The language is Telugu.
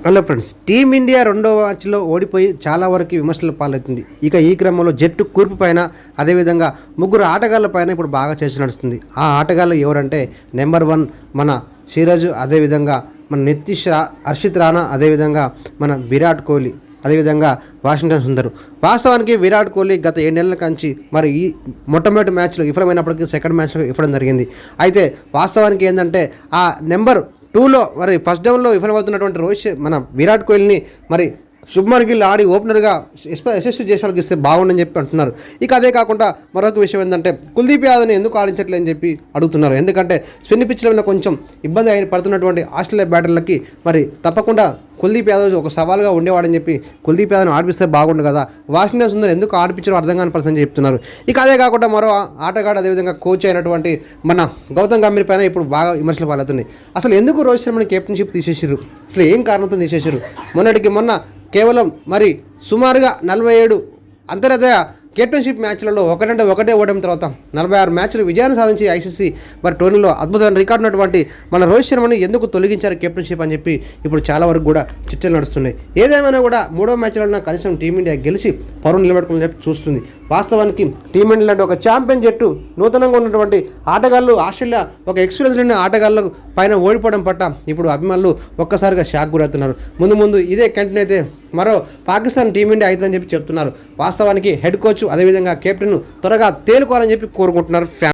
హలో ఫ్రెండ్స్, టీమిండియా రెండో మ్యాచ్లో ఓడిపోయి చాలా వరకు విమర్శల పాలవుతుంది. ఇక ఈ క్రమంలో జట్టు కూర్పు పైన, అదేవిధంగా ముగ్గురు ఆటగాళ్ల పైన ఇప్పుడు బాగా చర్చ నడుస్తుంది. ఆ ఆటగాళ్ళు ఎవరంటే నెంబర్ 1 మన సిరాజ్, అదేవిధంగా మన నితీష్ హర్షిత్ రాణా, అదేవిధంగా మన విరాట్ కోహ్లీ, అదేవిధంగా వాషింగ్టన్ సుందర్. వాస్తవానికి విరాట్ కోహ్లీ గత 7 నెలల కంచి మరి ఈ మొట్టమొదటి మ్యాచ్లో విఫలమైనప్పటికీ సెకండ్ మ్యాచ్లో ఇవ్వడం జరిగింది. అయితే వాస్తవానికి ఏంటంటే ఆ నెంబర్ 2లో మరి ఫస్ట్ డౌన్లో విఫలమవుతున్నటువంటి మన విరాట్ కోహ్లీని మరి శుభ్మన్ గిల్ ఆడి ఓపెనర్గా యశస్వి జైస్వాల్కి ఇస్తే బాగుండని చెప్పి అంటున్నారు. ఇక అదే కాకుండా మరొక విషయం ఏంటంటే కుల్దీప్ యాదవ్ని ఎందుకు ఆడించట్లేదని చెప్పి అడుగుతున్నారు. ఎందుకంటే స్పిన్ పిచ్ల మీద కొంచెం ఇబ్బంది పడుతున్నటువంటి ఆస్ట్రేలియా బ్యాటర్లకి మరి తప్పకుండా కుల్దీప్ యాదవ్ ఒక సవాల్గా ఉండేవాడని చెప్పి కుల్దీప్ యాదవ్ని ఆడిపిస్తే బాగుండు కదా, వాషింగ్టన్ సుందర్ ఎందుకు ఆడిపించారో అర్థం కాని పరిస్థితి చెప్తున్నారు. ఇక అదే కాకుండా మరో ఆటగాడు, అదేవిధంగా కోచ్ అయినటువంటి మన గౌతమ్ గంభీర్ పైన ఇప్పుడు బాగా విమర్శలు పాలవుతున్నాయి. అసలు ఎందుకు రోహిత్ శర్మని కెప్టెన్షిప్ తీసేసారు, అసలు ఏం కారణంతో తీసేసారు? మొన్న కేవలం మరి సుమారుగా 47 అంతర్జాతీయ కెప్టెన్షిప్ మ్యాచ్లలో ఒకటే ఓడిన తర్వాత 46 మ్యాచ్లు విజయాన్ని సాధించి ఐసీసీ మరి టోర్నీలో అద్భుతమైన రికార్డు ఉన్నటువంటి మన రోహిత్ శర్మని ఎందుకు తొలగించారు కెప్టెన్షిప్ అని చెప్పి ఇప్పుడు చాలా వరకు కూడా చర్చలు నడుస్తున్నాయి. ఏదేమైనా కూడా 3వ మ్యాచ్లో కనీసం టీమిండియా గెలిచి పరువు నిలబెట్టుకుని చెప్పి చూస్తుంది. వాస్తవానికి టీమిండియా లాంటి ఒక ఛాంపియన్ జట్టు నూతనంగా ఉన్నటువంటి ఆటగాళ్ళు, ఆస్ట్రేలియా ఒక ఎక్స్పీరియన్స్ లేని ఆటగాళ్ళ పైన ఓడిపోవడం పట్ల ఇప్పుడు అభిమానులు ఒక్కసారిగా షాక్ గురవుతున్నారు. ముందు ఇదే కంటిన్యూ అయితే మరో పాకిస్తాన్ టీమిండియా అవుతుందని చెప్పి చెప్తున్నారు. వాస్తవానికి హెడ్ కోచ్, అదేవిధంగా కెప్టెన్ త్వరగా తేలుకోవాలని చెప్పి కోరుకుంటున్నారు ఫ్యాన్స్.